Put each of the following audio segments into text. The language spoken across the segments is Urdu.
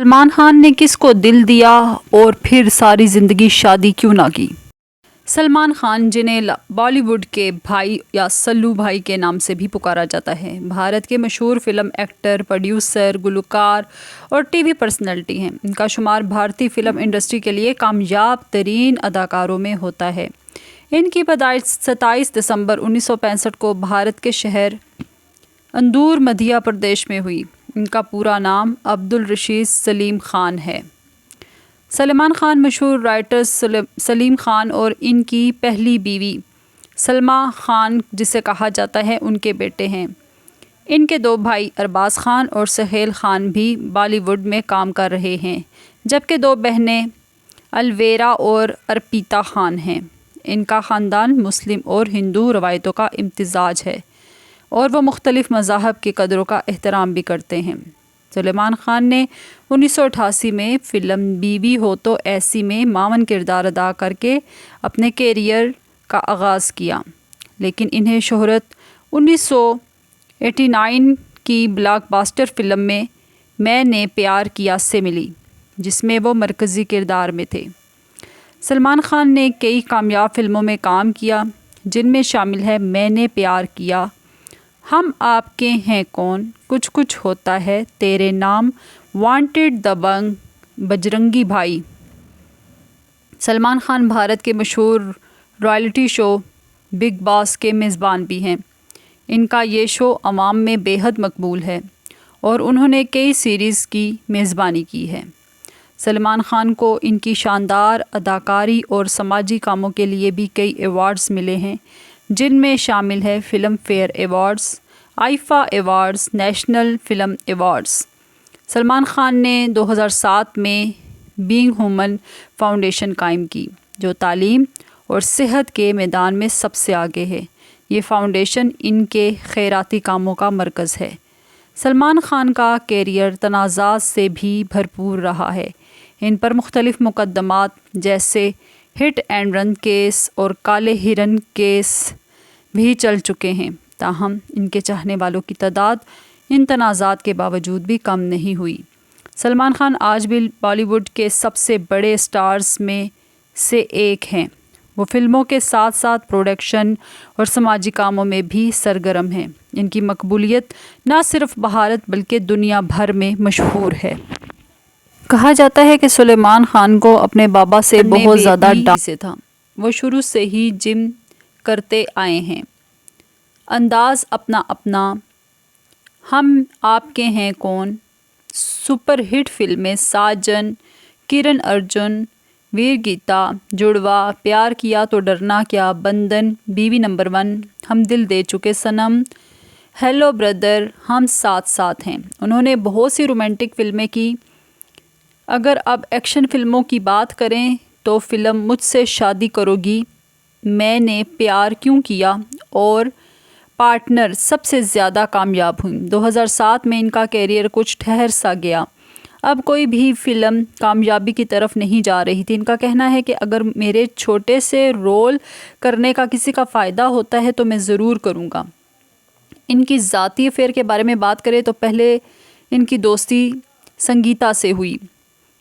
سلمان خان نے کس کو دل دیا اور پھر ساری زندگی شادی کیوں نہ کی؟ سلمان خان، جنہیں بالی ووڈ کے بھائی یا سلو بھائی کے نام سے بھی پکارا جاتا ہے، بھارت کے مشہور فلم ایکٹر، پروڈیوسر، گلوکار اور ٹی وی پرسنالٹی ہیں۔ ان کا شمار بھارتی فلم انڈسٹری کے لیے کامیاب ترین اداکاروں میں ہوتا ہے۔ ان کی پیدائش 27 دسمبر 1965 کو بھارت کے شہر اندور، مدھیہ پردیش میں ہوئی۔ ان کا پورا نام عبدالرشید سلیم خان ہے۔ سلمان خان مشہور رائٹر سلیم خان اور ان کی پہلی بیوی سلما خان، جسے کہا جاتا ہے، ان کے بیٹے ہیں۔ ان کے دو بھائی ارباز خان اور سہیل خان بھی بالی ووڈ میں کام کر رہے ہیں، جبکہ دو بہنیں الویرا اور ارپیتا خان ہیں۔ ان کا خاندان مسلم اور ہندو روایتوں کا امتزاج ہے اور وہ مختلف مذاہب کے قدروں کا احترام بھی کرتے ہیں۔ سلمان خان نے 1988 میں فلم بیوی ہو تو ایسی میں معاون کردار ادا کر کے اپنے کیریئر کا آغاز کیا، لیکن انہیں شہرت 1989 کی بلاک باسٹر فلم میں نے پیار کیا سے ملی، جس میں وہ مرکزی کردار میں تھے۔ سلمان خان نے کئی کامیاب فلموں میں کام کیا، جن میں شامل ہے میں نے پیار کیا، ہم آپ کے ہیں کون، کچھ کچھ ہوتا ہے، تیرے نام، وانٹڈ، دبنگ، بجرنگی بھائی۔ سلمان خان بھارت کے مشہور رائلٹی شو بگ باس کے میزبان بھی ہیں۔ ان کا یہ شو عوام میں بے حد مقبول ہے اور انہوں نے کئی سیریز کی میزبانی کی ہے۔ سلمان خان کو ان کی شاندار اداکاری اور سماجی کاموں کے لیے بھی کئی ایوارڈز ملے ہیں، جن میں شامل ہے Filmfare awards, IIFA awards, national film awards. Salman Khan نے 2007 میں بینگ ہیومن فاؤنڈیشن قائم کی، جو تعلیم اور صحت کے میدان میں سب سے آگے ہے۔ یہ فاؤنڈیشن ان کے خیراتی کاموں کا مرکز ہے۔ سلمان خان کا کیریئر تنازعات سے بھی بھرپور رہا ہے۔ ان پر مختلف مقدمات جیسے ہٹ اینڈ رن کیس اور کالے ہرن کیس بھی چل چکے ہیں، تاہم ان کے چاہنے والوں کی تعداد ان تنازعات کے باوجود بھی کم نہیں ہوئی۔ سلمان خان آج بھی بالی ووڈ کے سب سے بڑے سٹارز میں سے ایک ہیں۔ وہ فلموں کے ساتھ ساتھ پروڈکشن اور سماجی کاموں میں بھی سرگرم ہیں۔ ان کی مقبولیت نہ صرف بھارت بلکہ دنیا بھر میں مشہور ہے۔ کہا جاتا ہے کہ سلمان خان کو اپنے بابا سے بہت زیادہ ڈانٹ تھا۔ وہ شروع سے ہی جم کرتے آئے ہیں۔ انداز اپنا اپنا، ہم آپ کے ہیں کون، سپر ہٹ فلمیں ساجن، کرن ارجن، ویر گیتا، جڑوا، پیار کیا تو ڈرنا کیا، بندھن، بیوی نمبر 1، ہم دل دے چکے صنم، ہیلو بردر، ہم ساتھ ساتھ ہیں۔ انہوں نے بہت سی رومانٹک فلمیں کی۔ اگر اب ایکشن فلموں کی بات کریں تو فلم مجھ سے شادی کرو گی، میں نے پیار کیوں کیا اور پارٹنر سب سے زیادہ کامیاب ہوئیں۔ 2007 میں ان کا کیریئر کچھ ٹھہر سا گیا۔ اب کوئی بھی فلم کامیابی کی طرف نہیں جا رہی تھی۔ ان کا کہنا ہے کہ اگر میرے چھوٹے سے رول کرنے کا کسی کا فائدہ ہوتا ہے تو میں ضرور کروں گا۔ ان کی ذاتی افیئر کے بارے میں بات کریں تو پہلے ان کی دوستی سنگیتا سے ہوئی،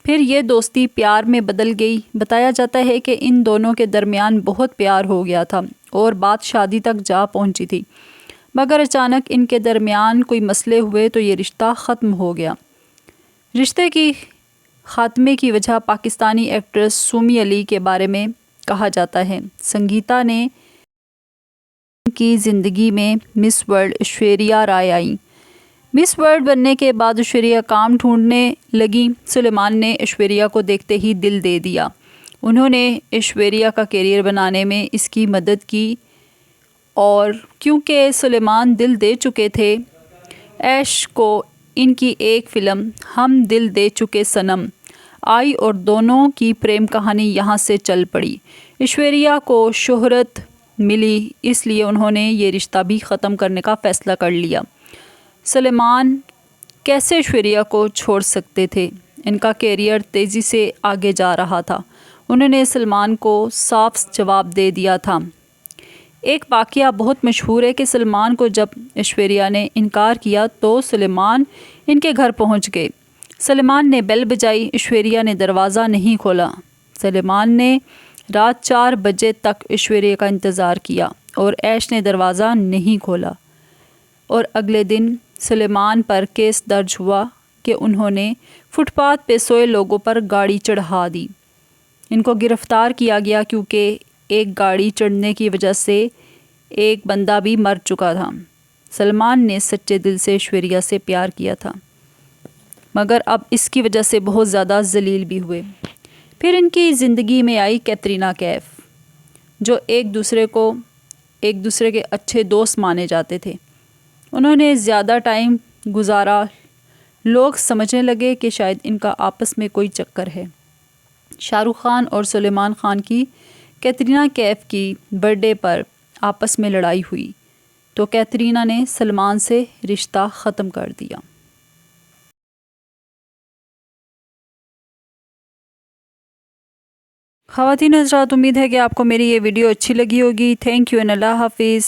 پھر یہ دوستی پیار میں بدل گئی۔ بتایا جاتا ہے کہ ان دونوں کے درمیان بہت پیار ہو گیا تھا اور بات شادی تک جا پہنچی تھی، مگر اچانک ان کے درمیان کوئی مسئلے ہوئے تو یہ رشتہ ختم ہو گیا۔ رشتے کی خاتمے کی وجہ پاکستانی ایکٹریس سومی علی کے بارے میں کہا جاتا ہے۔ سنگیتا نے کی زندگی میں مس ورلڈ ایشوریا رائے آئیں۔ مس ورلڈ بننے کے بعد ایشوریا کام ڈھونڈنے لگیں۔ سلمان نے ایشوریا کو دیکھتے ہی دل دے دیا۔ انہوں نے ایشوریا کا کیریئر بنانے میں اس کی مدد کی اور کیونکہ سلمان دل دے چکے تھے، ایش کو ان کی ایک فلم ہم دل دے چکے صنم آئی اور دونوں کی پریم کہانی یہاں سے چل پڑی۔ ایشوریا کو شہرت ملی، اس لیے انہوں نے یہ رشتہ بھی ختم کرنے کا فیصلہ کر لیا۔ سلمان کیسے ایشوریا کو چھوڑ سکتے تھے؟ ان کا کیریئر تیزی سے آگے جا رہا تھا۔ انہوں نے سلمان کو صاف جواب دے دیا تھا۔ ایک واقعہ بہت مشہور ہے کہ سلمان کو جب ایشوریا نے انکار کیا تو سلمان ان کے گھر پہنچ گئے۔ سلیمان نے بیل بجائی، ایشوریا نے دروازہ نہیں کھولا۔ سلیمان نے رات 4 بجے تک ایشوریا کا انتظار کیا اور ایش نے دروازہ نہیں کھولا، اور اگلے دن سلیمان پر کیس درج ہوا کہ انہوں نے فٹ پاتھ پہ سوئے لوگوں پر گاڑی چڑھا دی۔ ان کو گرفتار کیا گیا کیونکہ ایک گاڑی چڑھنے کی وجہ سے ایک بندہ بھی مر چکا تھا۔ سلمان نے سچے دل سے ایشوریا سے پیار کیا تھا، مگر اب اس کی وجہ سے بہت زیادہ ذلیل بھی ہوئے۔ پھر ان کی زندگی میں آئی کیترینہ کیف، جو ایک دوسرے کے اچھے دوست مانے جاتے تھے۔ انہوں نے زیادہ ٹائم گزارا، لوگ سمجھنے لگے کہ شاید ان کا آپس میں کوئی چکر ہے۔ شاہ رخ خان اور سلیمان خان کی کیترینہ کیف کی برتھ ڈے پر آپس میں لڑائی ہوئی تو کیترینہ نے سلمان سے رشتہ ختم کر دیا۔ خواتین حضرات، امید ہے کہ آپ کو میری یہ ویڈیو اچھی لگی ہوگی۔ تھینک یو اینڈ اللہ حافظ۔